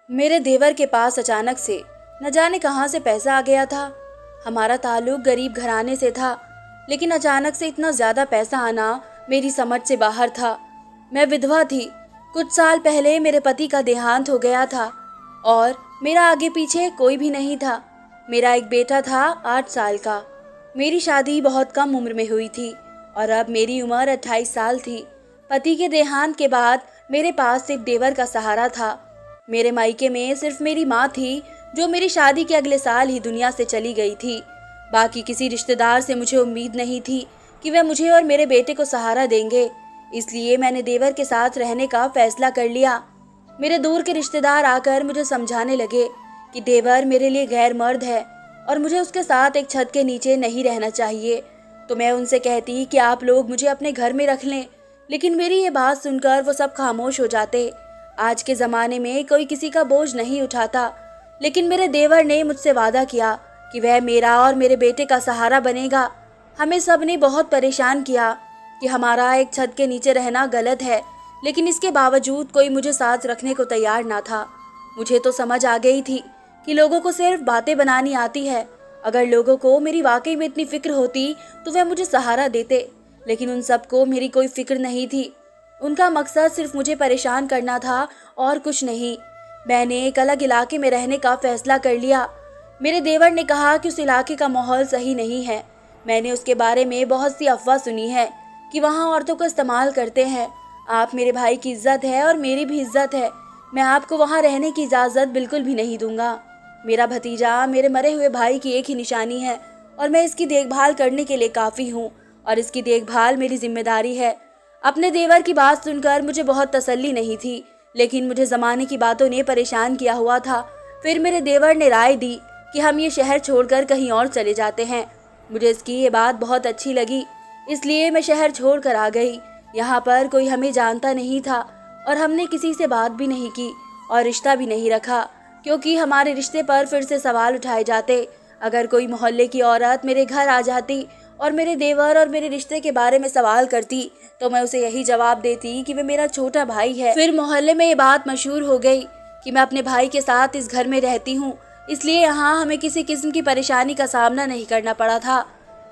मेरे देवर के पास अचानक से न जाने कहाँ से पैसा आ गया था। हमारा ताल्लुक गरीब घराने से था, लेकिन अचानक से इतना ज़्यादा पैसा आना मेरी समझ से बाहर था। मैं विधवा थी। कुछ साल पहले मेरे पति का देहांत हो गया था और मेरा आगे पीछे कोई भी नहीं था। मेरा एक बेटा था 8 साल का। मेरी शादी बहुत कम उम्र में हुई थी और अब मेरी उम्र 28 साल थी। पति के देहांत के बाद मेरे पास सिर्फ देवर का सहारा था। मेरे मायके में सिर्फ मेरी माँ थी, जो मेरी शादी के अगले साल ही दुनिया से चली गई थी। बाकी किसी रिश्तेदार से मुझे उम्मीद नहीं थी कि वह मुझे और मेरे बेटे को सहारा देंगे। इसलिए मैंने देवर के साथ रहने का फैसला कर लिया। मेरे दूर के रिश्तेदार आकर मुझे समझाने लगे कि देवर मेरे लिए गैर मर्द है और मुझे उसके साथ एक छत के नीचे नहीं रहना चाहिए। तो मैं उनसे कहती कि आप लोग मुझे अपने घर में रख लें, लेकिन मेरी ये बात सुनकर वो सब खामोश हो जाते। आज के ज़माने में कोई किसी का बोझ नहीं उठाता, लेकिन मेरे देवर ने मुझसे वादा किया कि वह मेरा और मेरे बेटे का सहारा बनेगा। हमें सब ने बहुत परेशान किया कि हमारा एक छत के नीचे रहना गलत है, लेकिन इसके बावजूद कोई मुझे साथ रखने को तैयार ना था। मुझे तो समझ आ गई थी कि लोगों को सिर्फ बातें बनानी आती है। अगर लोगों को मेरी वाकई में इतनी फिक्र होती तो वह मुझे सहारा देते, लेकिन उन सबको मेरी कोई फिक्र नहीं थी। उनका मकसद सिर्फ मुझे परेशान करना था और कुछ नहीं। मैंने एक अलग इलाके में रहने का फैसला कर लिया। मेरे देवर ने कहा कि उस इलाके का माहौल सही नहीं है। मैंने उसके बारे में बहुत सी अफवाह सुनी है कि वहाँ औरतों को इस्तेमाल करते हैं। आप मेरे भाई की इज्जत है और मेरी भी इज्जत है। मैं आपको वहाँ रहने की इजाज़त बिल्कुल भी नहीं दूंगा। मेरा भतीजा मेरे मरे हुए भाई की एक ही निशानी है और मैं इसकी देखभाल करने के लिए काफ़ी हूँ और इसकी देखभाल मेरी जिम्मेदारी है। अपने देवर की बात सुनकर मुझे बहुत तसल्ली नहीं थी, लेकिन मुझे ज़माने की बातों ने परेशान किया हुआ था। फिर मेरे देवर ने राय दी कि हम ये शहर छोड़कर कहीं और चले जाते हैं। मुझे इसकी ये बात बहुत अच्छी लगी, इसलिए मैं शहर छोड़कर आ गई। यहाँ पर कोई हमें जानता नहीं था और हमने किसी से बात भी नहीं की और रिश्ता भी नहीं रखा, क्योंकि हमारे रिश्ते पर फिर से सवाल उठाए जाते। अगर कोई मोहल्ले की औरत मेरे घर आ जाती और मेरे देवर और मेरे रिश्ते के बारे में सवाल करती तो मैं उसे यही जवाब देती कि वे मेरा छोटा भाई है। फिर मोहल्ले में ये बात मशहूर हो गई कि मैं अपने भाई के साथ इस घर में रहती हूँ, इसलिए यहाँ हमें किसी किस्म की परेशानी का सामना नहीं करना पड़ा था।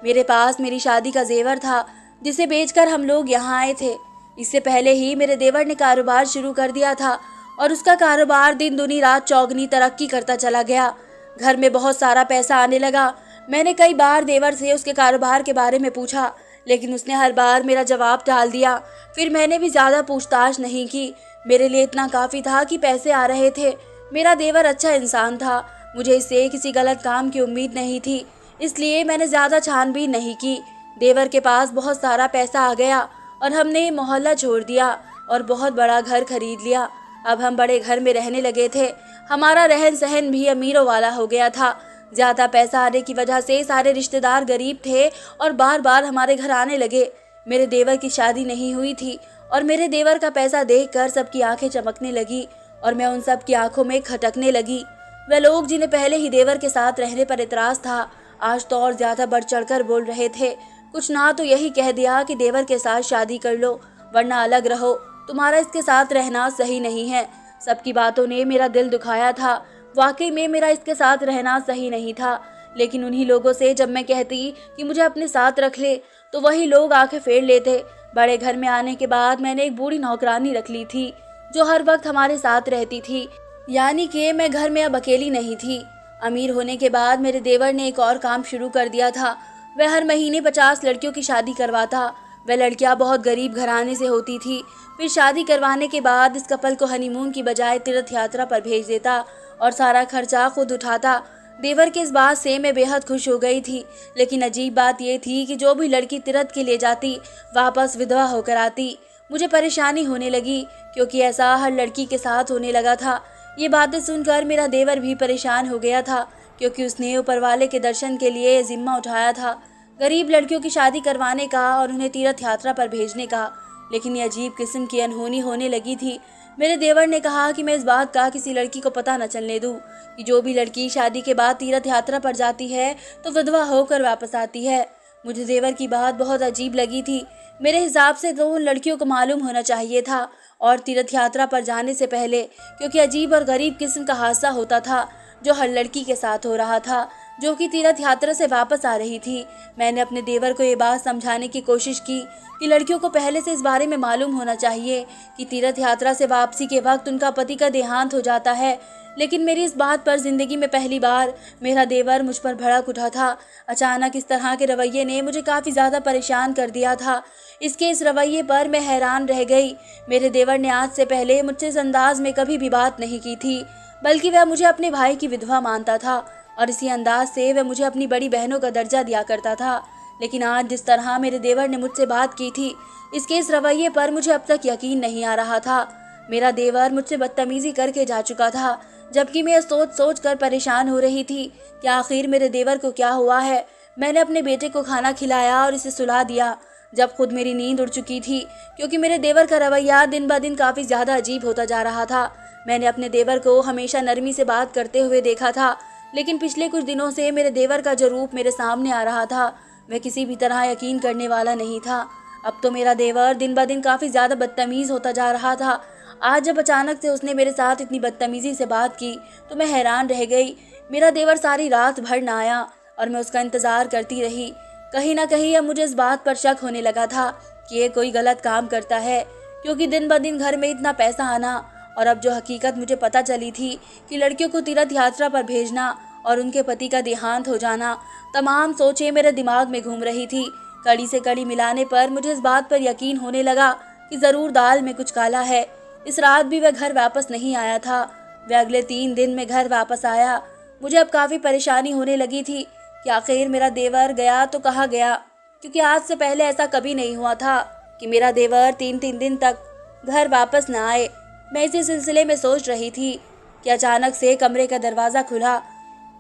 मेरे पास मेरी शादी का जेवर था जिसे बेचकर हम लोग यहाँ आए थे। इससे पहले ही मेरे देवर ने कारोबार शुरू कर दिया था और उसका कारोबार दिन दुनी रात चौगनी तरक्की करता चला गया। घर में बहुत सारा पैसा आने लगा। मैंने कई बार देवर से उसके कारोबार के बारे में पूछा, लेकिन उसने हर बार मेरा जवाब टाल दिया। फिर मैंने भी ज़्यादा पूछताछ नहीं की। मेरे लिए इतना काफ़ी था कि पैसे आ रहे थे। मेरा देवर अच्छा इंसान था, मुझे इससे किसी गलत काम की उम्मीद नहीं थी, इसलिए मैंने ज़्यादा छानबीन नहीं की। देवर के पास बहुत सारा पैसा आ गया और हमने मोहल्ला छोड़ दिया और बहुत बड़ा घर खरीद लिया। अब हम बड़े घर में रहने लगे थे। हमारा रहन सहन भी अमीरों वाला हो गया था। ज़्यादा पैसा आने की वजह से सारे रिश्तेदार गरीब थे और बार बार हमारे घर आने लगे। मेरे देवर की शादी नहीं हुई थी और मेरे देवर का पैसा देखकर सबकी आंखें चमकने लगी और मैं उन सब की आंखों में खटकने लगी। वे लोग जिन्हें पहले ही देवर के साथ रहने पर इतराज़ था, आज तो और ज़्यादा बढ़ चढ़कर बोल रहे थे। कुछ ना तो यही कह दिया कि देवर के साथ शादी कर लो वरना अलग रहो, तुम्हारा इसके साथ रहना सही नहीं है। सबकी बातों ने मेरा दिल दुखाया था। वाकई में मेरा इसके साथ रहना सही नहीं था, लेकिन उन्हीं लोगों से जब मैं कहती कि मुझे अपने साथ रख ले तो वही लोग आंखें फेर लेते। बड़े घर में आने के बाद मैंने एक बूढ़ी नौकरानी रख ली थी जो हर वक्त हमारे साथ रहती थी, यानी कि मैं घर में अब अकेली नहीं थी। अमीर होने के बाद मेरे देवर ने एक और काम शुरू कर दिया था। वह हर महीने 50 लड़कियों की शादी करवाता। वह लड़कियां बहुत गरीब घराने से होती थी। फिर शादी करवाने के बाद इस कपल को हनीमून की बजाय तीर्थ यात्रा पर भेज देता और सारा खर्चा खुद उठाता। देवर के इस बात से मैं बेहद खुश हो गई थी, लेकिन अजीब बात यह थी कि जो भी लड़की तीर्थ के लिए जाती वापस विधवा होकर आती। मुझे परेशानी होने लगी क्योंकि ऐसा हर लड़की के साथ होने लगा था। ये बातें सुनकर मेरा देवर भी परेशान हो गया था, क्योंकि उसने ऊपर वाले के दर्शन के लिए जिम्मा उठाया था गरीब लड़कियों की शादी करवाने का और उन्हें तीर्थ यात्रा पर भेजने का। लेकिन ये अजीब किस्म की अनहोनी होने लगी थी। मेरे देवर ने कहा कि मैं इस बात का किसी लड़की को पता न चलने दूं कि जो भी लड़की शादी के बाद तीर्थ यात्रा पर जाती है तो विधवा होकर वापस आती है। मुझे देवर की बात बहुत अजीब लगी थी। मेरे हिसाब से तो उन लड़कियों को मालूम होना चाहिए था और तीर्थ यात्रा पर जाने से पहले, क्योंकि अजीब और गरीब किस्म का हादसा होता था जो हर लड़की के साथ हो रहा था जो कि तीर्थ यात्रा से वापस आ रही थी। मैंने अपने देवर को ये बात समझाने की कोशिश की कि लड़कियों को पहले से इस बारे में मालूम होना चाहिए कि तीर्थ यात्रा से वापसी के वक्त उनका पति का देहांत हो जाता है, लेकिन मेरी इस बात पर जिंदगी में पहली बार मेरा देवर मुझ पर भड़क उठा था। अचानक इस तरह के रवैये ने मुझे काफ़ी ज़्यादा परेशान कर दिया था। इसके इस रवैये पर मैं हैरान रह गई। मेरे देवर ने आज से पहले मुझसे इस अंदाज में कभी भी बात नहीं की थी, बल्कि वह मुझे अपने भाई की विधवा मानता था और इसी अंदाज से वह मुझे अपनी बड़ी बहनों का दर्जा दिया करता था। लेकिन आज जिस तरह मेरे देवर ने मुझसे बात की थी, इसके इस रवैये पर मुझे अब तक यकीन नहीं आ रहा था। मेरा देवर मुझसे बदतमीजी करके जा चुका था, जबकि मैं सोच सोच कर परेशान हो रही थी कि आखिर मेरे देवर को क्या हुआ है। मैंने अपने बेटे को खाना खिलाया और इसे सुला दिया जब खुद मेरी नींद उड़ चुकी थी, क्योंकि मेरे देवर का रवैया दिन ब दिन काफ़ी ज़्यादा अजीब होता जा रहा था। मैंने अपने देवर को हमेशा नरमी से बात करते हुए देखा था, लेकिन पिछले कुछ दिनों से मेरे देवर का जो रूप मेरे सामने आ रहा था वह किसी भी तरह यकीन करने वाला नहीं था। अब तो मेरा देवर दिन ब दिन काफ़ी ज़्यादा बदतमीज़ होता जा रहा था। आज जब अचानक से उसने मेरे साथ इतनी बदतमीज़ी से बात की तो मैं हैरान रह गई। मेरा देवर सारी रात भर ना आया और मैं उसका इंतज़ार करती रही। कहीं ना कहीं अब मुझे इस बात पर शक होने लगा था कि ये कोई गलत काम करता है, क्योंकि दिन ब दिन घर में इतना पैसा आना और अब जो हकीकत मुझे पता चली थी कि लड़कियों को तीर्थ यात्रा पर भेजना और उनके पति का देहांत हो जाना, तमाम सोचें मेरे दिमाग में घूम रही थी। कड़ी से कड़ी मिलाने पर मुझे इस बात पर यकीन होने लगा कि ज़रूर दाल में कुछ काला है। इस रात भी वह घर वापस नहीं आया था। वह अगले 3 दिन में घर वापस आया। मुझे अब काफ़ी परेशानी होने लगी थी कि आखिर मेरा देवर गया तो कहाँ गया, क्योंकि आज से पहले ऐसा कभी नहीं हुआ था कि मेरा देवर 3-3 दिन तक घर वापस ना आए। मैं इसी सिलसिले में सोच रही थी कि अचानक से कमरे का दरवाज़ा खुला।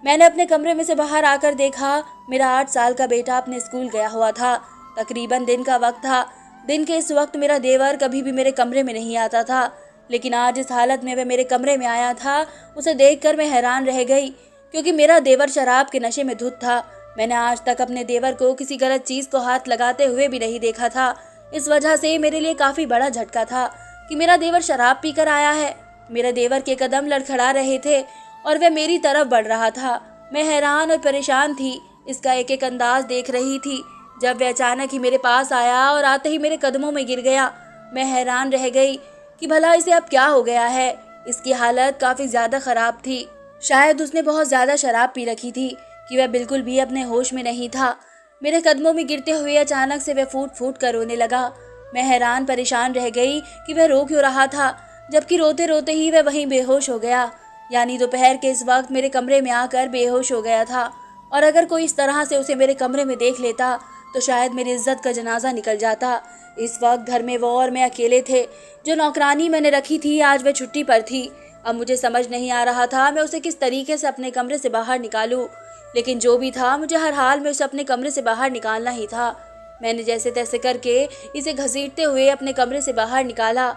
मैंने अपने कमरे में से बाहर आकर देखा, मेरा 8 साल का बेटा अपने स्कूल गया हुआ था। तकरीबन दिन का वक्त था। दिन के इस वक्त मेरा देवर कभी भी मेरे कमरे में नहीं आता था, लेकिन आज इस हालत में वह मेरे कमरे में आया था। उसे देखकर मैं हैरान रह गई, क्योंकि मेरा देवर शराब के नशे में धुत था। मैंने आज तक अपने देवर को किसी गलत चीज़ को हाथ लगाते हुए भी नहीं देखा था। इस वजह से मेरे लिए काफ़ी बड़ा झटका था कि मेरा देवर शराब पीकर आया है। मेरे देवर के कदम लड़खड़ा रहे थे और वह मेरी तरफ बढ़ रहा था। मैं हैरान और परेशान थी, इसका एक एक अंदाज देख रही थी। जब वह अचानक ही मेरे पास आया और आते ही मेरे कदमों में गिर गया, मैं हैरान रह गई कि भला इसे अब क्या हो गया है। इसकी हालत काफ़ी ज़्यादा ख़राब थी। शायद उसने बहुत ज़्यादा शराब पी रखी थी कि वह बिल्कुल भी अपने होश में नहीं था। मेरे कदमों में गिरते हुए अचानक से वह फूट फूट कर रोने लगा। मैं हैरान परेशान रह गई कि वह रो क्यों रहा था, जबकि रोते रोते ही वह वहीं बेहोश हो गया। यानी दोपहर के इस वक्त मेरे कमरे में आकर बेहोश हो गया था, और अगर कोई इस तरह से उसे मेरे कमरे में देख लेता तो शायद मेरी इज्जत का जनाजा निकल जाता। इस वक्त घर में वो और मैं अकेले थे। जो नौकरानी मैंने रखी थी आज वह छुट्टी पर थी। अब मुझे समझ नहीं आ रहा था मैं उसे किस तरीके से अपने कमरे से बाहर निकालूं, लेकिन जो भी था मुझे हर हाल में उसे अपने कमरे से बाहर निकालना ही था। मैंने जैसे तैसे करके इसे घसीटते हुए अपने कमरे से बाहर निकाला।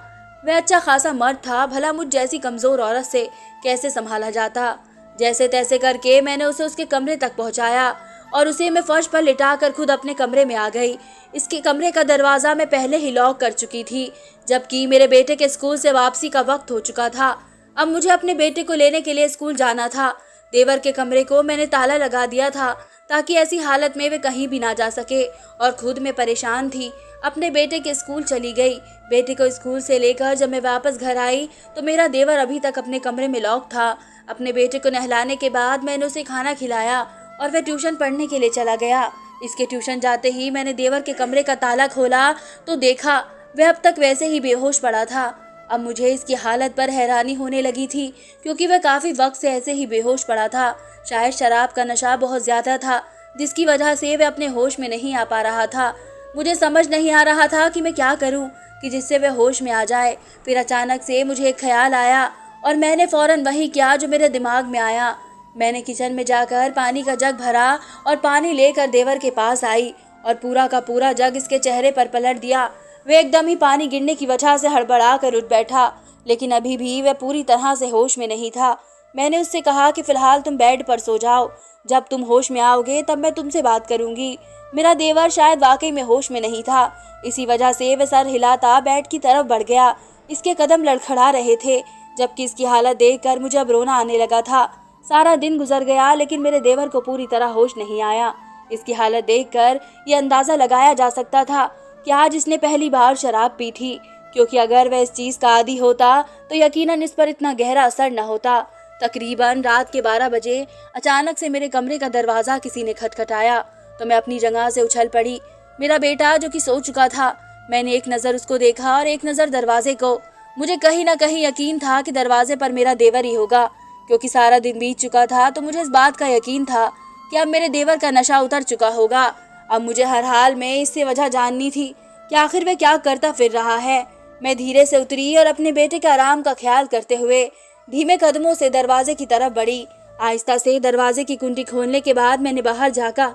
वह अच्छा खासा मर्द था, भला मुझ जैसी कमज़ोर औरत से कैसे संभाला जाता। जैसे तैसे करके मैंने उसे उसके कमरे तक पहुंचाया और उसे मैं फर्श पर लिटाकर खुद अपने कमरे में आ गई। इसके कमरे का दरवाज़ा मैं पहले ही लॉक कर चुकी थी, जबकि मेरे बेटे के स्कूल से वापसी का वक्त हो चुका था। अब मुझे अपने बेटे को लेने के लिए स्कूल जाना था। देवर के कमरे को मैंने ताला लगा दिया था ताकि ऐसी हालत में वे कहीं भी ना जा सके, और खुद मैं परेशान थी। अपने बेटे के स्कूल चली गई। बेटे को स्कूल से लेकर जब मैं वापस घर आई तो मेरा देवर अभी तक अपने कमरे में लॉक था। अपने बेटे को नहलाने के बाद मैंने उसे खाना खिलाया और वह ट्यूशन पढ़ने के लिए चला गया। इसके ट्यूशन जाते ही मैंने देवर के कमरे का ताला खोला तो देखा वह अब तक वैसे ही बेहोश पड़ा था। अब मुझे इसकी हालत पर हैरानी होने लगी थी, क्योंकि वह काफ़ी वक्त से ऐसे ही बेहोश पड़ा था। शायद शराब का नशा बहुत ज़्यादा था, जिसकी वजह से वह अपने होश में नहीं आ पा रहा था। मुझे समझ नहीं आ रहा था कि मैं क्या करूं कि जिससे वह होश में आ जाए। फिर अचानक से मुझे एक ख्याल आया और मैंने फ़ौरन वही किया जो मेरे दिमाग में आया। मैंने किचन में जाकर पानी का जग भरा और पानी लेकर देवर के पास आई और पूरा का पूरा जग इसके चेहरे पर पलट दिया। वह एकदम ही पानी गिरने की वजह से हड़बड़ा कर उठ बैठा, लेकिन अभी भी वह पूरी तरह से होश में नहीं था। मैंने उससे कहा कि फ़िलहाल तुम बेड पर सो जाओ, जब तुम होश में आओगे तब मैं तुमसे बात करूंगी। मेरा देवर शायद वाकई में होश में नहीं था, इसी वजह से वह सर हिलाता बेड की तरफ बढ़ गया। इसके कदम लड़खड़ा रहे थे, जबकि इसकी हालत देखकर मुझे अब रोना आने लगा था। सारा दिन गुजर गया लेकिन मेरे देवर को पूरी तरह होश नहीं आया। इसकी हालत देखकर यह अंदाज़ा लगाया जा सकता था कि आज इसने पहली बार शराब पी थी, क्योंकि अगर वह इस चीज़ का आदी होता तो यकीनन इस पर इतना गहरा असर न होता। तकरीबन रात के 12 बजे अचानक से मेरे कमरे का दरवाज़ा किसी ने खटखटाया तो मैं अपनी जगह से उछल पड़ी। मेरा बेटा जो कि सो चुका था, मैंने एक नज़र उसको देखा और एक नज़र दरवाजे को। मुझे कहीं ना कहीं यकीन था कि दरवाजे पर मेरा देवर ही होगा, क्योंकि सारा दिन बीत चुका था तो मुझे इस बात का यकीन था कि अब मेरे देवर का नशा उतर चुका होगा। अब मुझे हर हाल में इससे वजह जाननी थी कि आखिर वह क्या करता फिर रहा है। मैं धीरे से उतरी और अपने बेटे के आराम का ख्याल करते हुए धीमे कदमों से दरवाजे की तरफ बढ़ी। आहिस्ता से दरवाजे की कुंडी खोलने के बाद मैंने बाहर झांका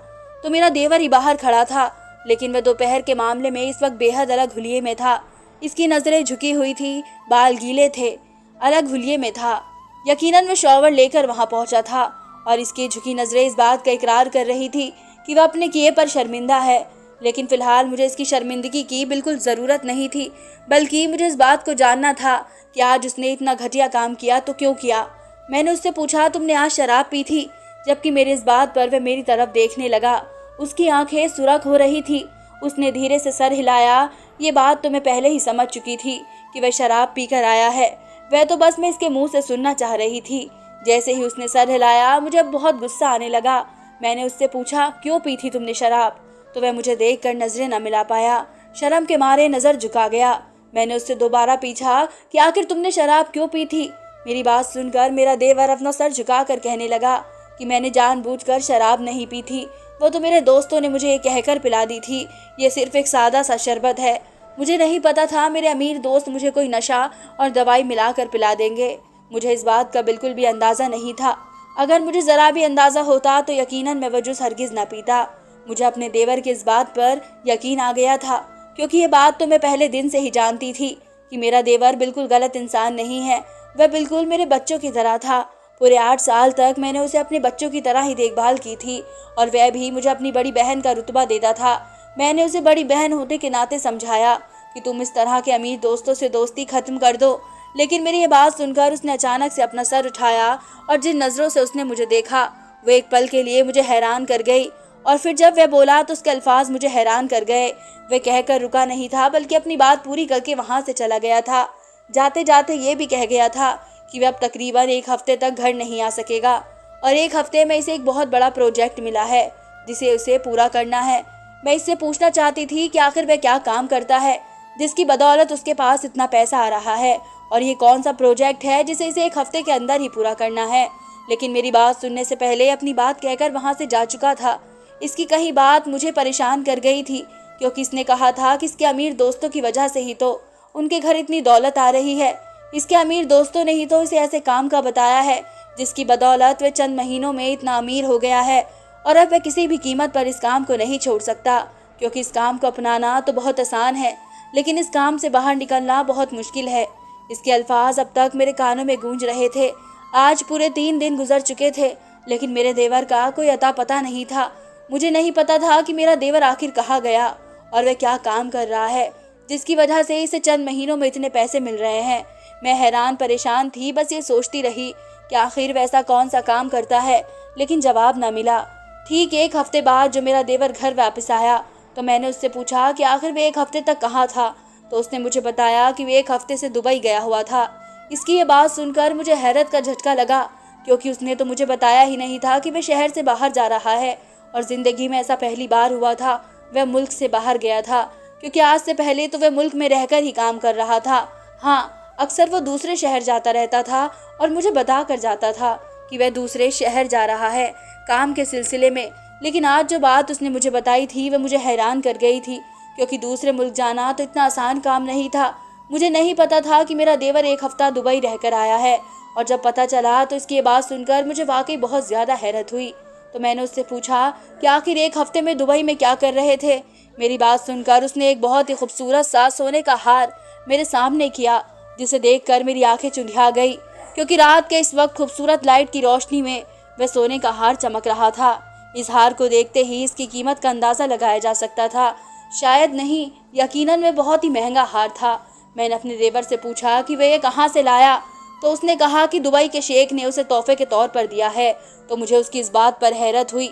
तो मेरा देवर ही बाहर खड़ा था, लेकिन वह दोपहर के मामले में इस वक्त बेहद अलग हुलिये में था। इसकी नज़रें झुकी हुई थी, बाल गीले थे, अलग हुलिये में था। यकीनन वह शॉवर लेकर वहां पहुंचा था और इसकी झुकी नज़रें इस बात का इकरार कर रही थी कि वह अपने किए पर शर्मिंदा है। लेकिन फ़िलहाल मुझे इसकी शर्मिंदगी की बिल्कुल ज़रूरत नहीं थी, बल्कि मुझे इस बात को जानना था कि आज उसने इतना घटिया काम किया तो क्यों किया। मैंने उससे पूछा, तुमने आज शराब पी थी? जबकि मेरी इस बात पर वह मेरी तरफ देखने लगा। उसकी आंखें सुर्ख हो रही थी। उसने धीरे से सर हिलाया। ये बात तो मैं पहले ही समझ चुकी थी कि वह शराब पीकर आया है। वह तो बस मैं इसके मुंह से सुनना चाह रही थी। जैसे ही उसने सर हिलाया मुझे अब बहुत गुस्सा आने लगा। मैंने उससे पूछा, क्यों पी थी तुमने शराब? तो वह मुझे देखकर नजरें न मिला पाया, शर्म के मारे नजर झुका गया। मैंने उससे दोबारा पूछा कि आखिर तुमने शराब क्यों पी थी? मेरी बात सुनकर मेरा देवर अपना सर झुकाकर कहने लगा कि मैंने जानबूझकर शराब नहीं पी थी, वो तो मेरे दोस्तों ने मुझे ये कहकर पिला दी थी। ये सिर्फ एक सादा सा शरबत है। मुझे नहीं पता था मेरे अमीर दोस्त मुझे कोई नशा और दवाई मिलाकर पिला देंगे। मुझे इस बात का बिल्कुल भी अंदाज़ा नहीं था। अगर मुझे ज़रा भी अंदाज़ा होता तो यकीनन मैं वो जूस हरगिज़ ना पीता। मुझे अपने देवर की इस बात पर यकीन आ गया था, क्योंकि ये बात तो मैं पहले दिन से ही जानती थी कि मेरा देवर बिल्कुल गलत इंसान नहीं है। वह बिल्कुल मेरे बच्चों की तरह था। पूरे 8 साल तक मैंने उसे अपने बच्चों की तरह ही देखभाल की थी और वह भी मुझे अपनी बड़ी बहन का रुतबा देता था। मैंने उसे बड़ी बहन होने के नाते समझाया कि तुम इस तरह के अमीर दोस्तों से दोस्ती ख़त्म कर दो। लेकिन मेरी ये बात सुनकर उसने अचानक से अपना सर उठाया और जिन नज़रों से उसने मुझे देखा वो एक पल के लिए मुझे हैरान कर गई। और फिर जब वह बोला तो उसके अल्फाज मुझे हैरान कर गए। वह कहकर रुका नहीं था, बल्कि अपनी बात पूरी करके वहाँ से चला गया था। जाते जाते ये भी कह गया था कि वह अब तकरीबन 1 हफ्ते तक घर नहीं आ सकेगा और 1 हफ्ते में इसे एक बहुत बड़ा प्रोजेक्ट मिला है जिसे उसे पूरा करना है। मैं इससे पूछना चाहती थी कि आखिर वह क्या काम करता है जिसकी बदौलत उसके पास इतना पैसा आ रहा है, और ये कौन सा प्रोजेक्ट है जिसे इसे 1 हफ्ते के अंदर ही पूरा करना है। लेकिन मेरी बात सुनने से पहले अपनी बात कहकर वहाँ से जा चुका था। इसकी कही बात मुझे परेशान कर गई थी, क्योंकि इसने कहा था कि इसके अमीर दोस्तों की वजह से ही तो उनके घर इतनी दौलत आ रही है। इसके अमीर दोस्तों ने ही तो इसे ऐसे काम का बताया है जिसकी बदौलत वह चंद महीनों में इतना अमीर हो गया है, और अब वह किसी भी कीमत पर इस काम को नहीं छोड़ सकता, क्योंकि इस काम को अपनाना तो बहुत आसान है लेकिन इस काम से बाहर निकलना बहुत मुश्किल है। इसके अल्फाज अब तक मेरे कानों में गूंज रहे थे। आज पूरे 3 दिन गुजर चुके थे लेकिन मेरे देवर का कोई अता पता नहीं था। मुझे नहीं पता था कि मेरा देवर आखिर कहाँ गया और वह क्या काम कर रहा है जिसकी वजह से इसे चंद महीनों में इतने पैसे मिल रहे हैं। मैं हैरान परेशान थी, बस ये सोचती रही कि आखिर वैसा कौन सा काम करता है, लेकिन जवाब ना मिला। ठीक 1 हफ्ते बाद जो मेरा देवर घर वापस आया तो मैंने उससे पूछा कि आखिर वे 1 हफ्ते तक कहाँ था, तो उसने मुझे बताया कि वे 1 हफ्ते से दुबई गया हुआ था। इसकी ये बात सुनकर मुझे हैरत का झटका लगा, क्योंकि उसने तो मुझे बताया ही नहीं था कि वह शहर से बाहर जा रहा है, और ज़िंदगी में ऐसा पहली बार हुआ था वह मुल्क से बाहर गया था, क्योंकि आज से पहले तो वह मुल्क में रहकर ही काम कर रहा था। हाँ, अक्सर वो दूसरे शहर जाता रहता था और मुझे बता कर जाता था कि वह दूसरे शहर जा रहा है काम के सिलसिले में। लेकिन आज जो बात उसने मुझे बताई थी वह मुझे हैरान कर गई थी, क्योंकि दूसरे मुल्क जाना तो इतना आसान काम नहीं था। मुझे नहीं पता था कि मेरा देवर 1 हफ्ता दुबई रहकर आया है, और जब पता चला तो इसकी ये बात सुनकर मुझे वाकई बहुत ज़्यादा हैरत हुई। तो मैंने उससे पूछा कि आखिर 1 हफ्ते में दुबई में क्या कर रहे थे। मेरी बात सुनकर उसने एक बहुत ही खूबसूरत सा सोने का हार मेरे सामने किया, जिसे देखकर मेरी आंखें चुंधिया गई। क्योंकि रात के इस वक्त खूबसूरत लाइट की रोशनी में वह सोने का हार चमक रहा था। इस हार को देखते ही इसकी कीमत का अंदाजा लगाया जा सकता था। शायद नहीं, यकीनन वह बहुत ही महंगा हार था। मैंने अपने देवर से पूछा कि वह ये कहाँ से लाया, तो उसने कहा कि दुबई के शेख ने उसे तोहफे के तौर पर दिया है। तो मुझे उसकी इस बात पर हैरत हुई।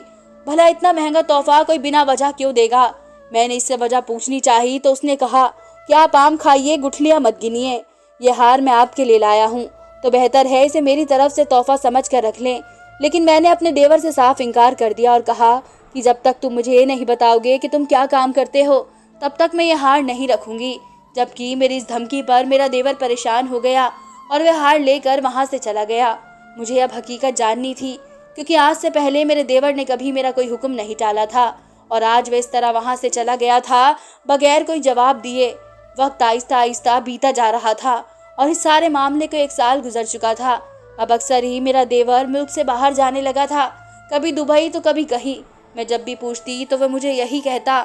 भला इतना महंगा तोहफा कोई बिना वजह क्यों देगा? मैंने इससे वजह पूछनी चाहिए तो उसने कहा कि आप आम खाइए, गुठलियां मत गिनिए। ये हार मैं आपके लिए लाया हूँ, तो बेहतर है इसे मेरी तरफ से तोहफा समझ कर रख लें। लेकिन मैंने अपने देवर से साफ इनकार कर दिया और कहा कि जब तक तुम मुझे ये नहीं बताओगे कि तुम क्या काम करते हो, तब तक मैं ये हार नहीं रखूंगी। जबकि मेरी इस धमकी पर मेरा देवर परेशान हो गया और वह हार लेकर वहां से चला गया। मुझे अब हकीकत जाननी थी, क्योंकि आज से पहले मेरे देवर ने कभी मेरा कोई हुक्म नहीं टाला था और आज वह इस तरह वहां से चला गया था बगैर कोई जवाब दिए। वक्त आहिस्ता आहिस्ता बीता जा रहा था और इस सारे मामले को 1 साल गुजर चुका था। अब अक्सर ही मेरा देवर मुल्क से बाहर जाने लगा था, कभी दुबई तो कभी कहीं। मैं जब भी पूछती तो वह मुझे यही कहता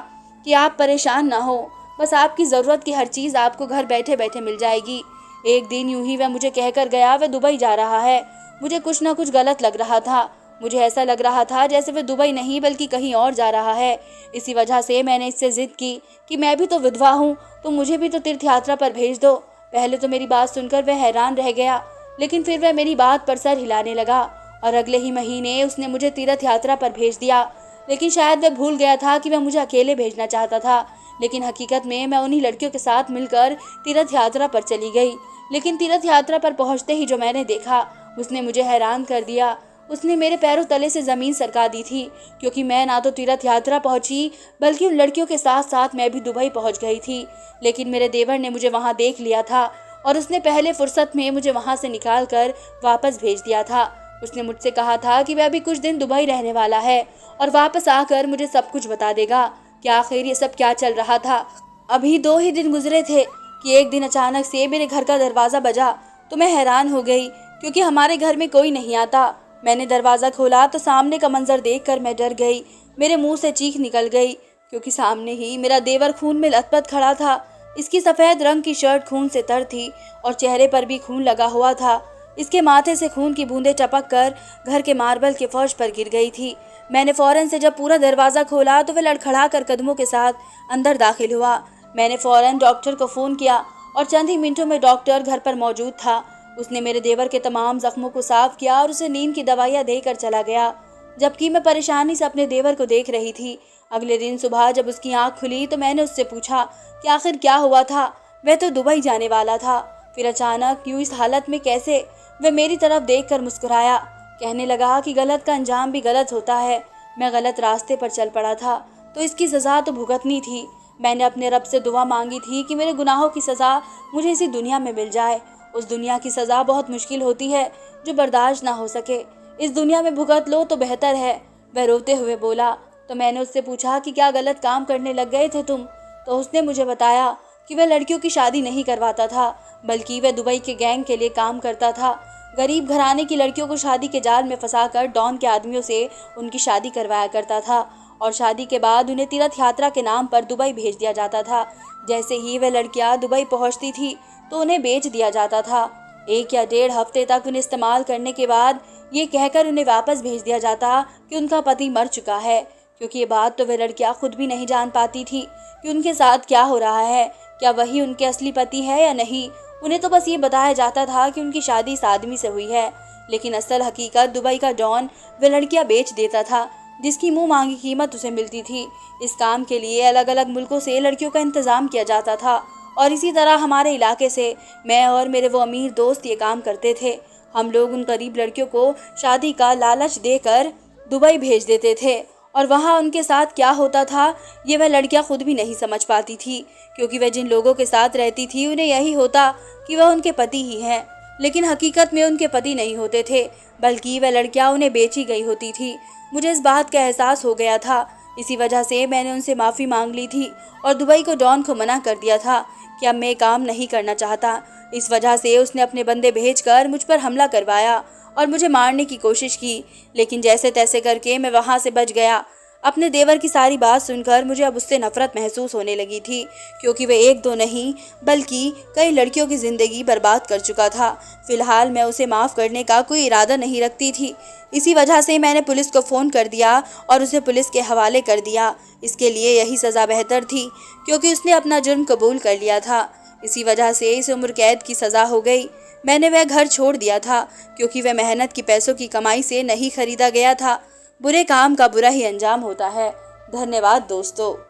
कि आप परेशान ना हो, बस आपकी ज़रूरत की हर चीज़ आपको घर बैठे बैठे मिल जाएगी। एक दिन यूं ही वह मुझे कहकर गया वह दुबई जा रहा है। मुझे कुछ ना कुछ गलत लग रहा था। मुझे ऐसा लग रहा था जैसे वह दुबई नहीं बल्कि कहीं और जा रहा है। इसी वजह से मैंने इससे जिद की कि मैं भी तो विधवा हूँ, तो मुझे भी तो तीर्थ यात्रा पर भेज दो। पहले तो मेरी बात सुनकर वह हैरान रह गया, लेकिन फिर वह मेरी बात पर सर हिलाने लगा और अगले ही महीने उसने मुझे तीर्थ यात्रा पर भेज दिया। लेकिन शायद वह भूल गया था कि वह मुझे अकेले भेजना चाहता था, लेकिन हकीकत में मैं उन्हीं लड़कियों के साथ मिलकर तीर्थ यात्रा पर चली गई। लेकिन तीर्थ यात्रा पर पहुंचते ही जो मैंने देखा उसने मुझे हैरान कर दिया। उसने मेरे पैरों तले से ज़मीन सरका दी थी, क्योंकि मैं ना तो तीर्थ यात्रा पहुंची बल्कि उन लड़कियों के साथ साथ मैं भी दुबई पहुंच गई थी। लेकिन मेरे देवर ने मुझे वहां देख लिया था और उसने पहले फुर्सत में मुझे वहां से निकाल कर वापस भेज दिया था। उसने मुझसे कहा था कि वह अभी कुछ दिन दुबई रहने वाला है और वापस आकर मुझे सब कुछ बता देगा कि आखिर ये सब क्या चल रहा था। अभी 2 ही दिन गुजरे थे कि एक दिन अचानक से मेरे घर का दरवाज़ा बजा, तो मैं हैरान हो गई, क्योंकि हमारे घर में कोई नहीं आता। मैंने दरवाज़ा खोला तो सामने का मंजर देखकर मैं डर गई। मेरे मुंह से चीख निकल गई, क्योंकि सामने ही मेरा देवर खून में लथपथ खड़ा था। इसकी सफ़ेद रंग की शर्ट खून से तर थी और चेहरे पर भी खून लगा हुआ था। इसके माथे से खून की बूंदें टपक कर घर के मार्बल के फर्श पर गिर गई थी। मैंने फौरन से जब पूरा दरवाज़ा खोला तो वह लड़खड़ा कर कदमों के साथ अंदर दाखिल हुआ। मैंने फौरन डॉक्टर को फ़ोन किया और चंद ही मिनटों में डॉक्टर घर पर मौजूद था। उसने मेरे देवर के तमाम जख्मों को साफ किया और उसे नींद की दवाइयाँ देकर चला गया, जबकि मैं परेशानी से अपने देवर को देख रही थी। अगले दिन सुबह जब उसकी आंख खुली तो मैंने उससे पूछा कि आखिर क्या हुआ था। वह तो दुबई जाने वाला था, फिर अचानक यूं इस हालत में कैसे? वह मेरी तरफ देखकर मुस्कुराया, कहने लगा कि गलत का अंजाम भी गलत होता है। मैं गलत रास्ते पर चल पड़ा था तो इसकी सज़ा तो भुगतनी थी। मैंने अपने रब से दुआ मांगी थी कि मेरे गुनाहों की सज़ा मुझे इसी दुनिया में मिल जाए। उस दुनिया की सज़ा बहुत मुश्किल होती है जो बर्दाश्त ना हो सके। इस दुनिया में भुगत लो तो बेहतर है, वह रोते हुए बोला। तो मैंने उससे पूछा कि क्या गलत काम करने लग गए थे तुम? तो उसने मुझे बताया कि वह लड़कियों की शादी नहीं करवाता था, बल्कि वह दुबई के गैंग के लिए काम करता था। गरीब घराने की लड़कियों को शादी के जाल में फंसाकर डॉन के आदमियों से उनकी शादी करवाया करता था और शादी के बाद उन्हें तीर्थ यात्रा के नाम पर दुबई भेज दिया जाता था। जैसे ही वह लड़कियां दुबई पहुंचती थी तो उन्हें बेच दिया जाता था। 1 या 1.5 हफ्ते तक उन्हें इस्तेमाल करने के बाद ये कहकर उन्हें वापस भेज दिया जाता कि उनका पति मर चुका है, क्योंकि ये बात तो वह लड़कियां खुद भी नहीं जान पाती थी कि उनके साथ क्या हो रहा है, क्या वही उनके असली पति है या नहीं। उन्हें तो बस ये बताया जाता था कि उनकी शादी इस आदमी से हुई है, लेकिन असल हकीकत दुबई का डॉन वह लड़कियां बेच देता था, जिसकी मुंह मांगी कीमत उसे मिलती थी। इस काम के लिए अलग अलग मुल्कों से लड़कियों का इंतज़ाम किया जाता था और इसी तरह हमारे इलाके से मैं और मेरे वो अमीर दोस्त ये काम करते थे। हम लोग उन गरीब लड़कियों को शादी का लालच देकर दुबई भेज देते थे और वहाँ उनके साथ क्या होता था ये वह लड़कियाँ खुद भी नहीं समझ पाती थी, क्योंकि वह जिन लोगों के साथ रहती थी उन्हें यही होता कि वह उनके पति ही हैं, लेकिन हकीकत में उनके पति नहीं होते थे, बल्कि वह लड़कियाँ उन्हें बेची गई होती थी। मुझे इस बात का एहसास हो गया था। इसी वजह से मैंने उनसे माफ़ी मांग ली थी और दुबई को डॉन को मना कर दिया था कि अब मैं काम नहीं करना चाहता। इस वजह से उसने अपने बंदे भेजकर मुझ पर हमला करवाया और मुझे मारने की कोशिश की, लेकिन जैसे तैसे करके मैं वहाँ से बच गया। अपने देवर की सारी बात सुनकर मुझे अब उससे नफरत महसूस होने लगी थी, क्योंकि वह एक दो नहीं बल्कि कई लड़कियों की ज़िंदगी बर्बाद कर चुका था। फिलहाल मैं उसे माफ़ करने का कोई इरादा नहीं रखती थी। इसी वजह से मैंने पुलिस को फ़ोन कर दिया और उसे पुलिस के हवाले कर दिया। इसके लिए यही सज़ा बेहतर थी, क्योंकि उसने अपना जुर्म कबूल कर लिया था। इसी वजह से इसे उम्र कैद की सज़ा हो गई। मैंने वह घर छोड़ दिया था, क्योंकि वह मेहनत की पैसों की कमाई से नहीं खरीदा गया था। बुरे काम का बुरा ही अंजाम होता है। धन्यवाद दोस्तों।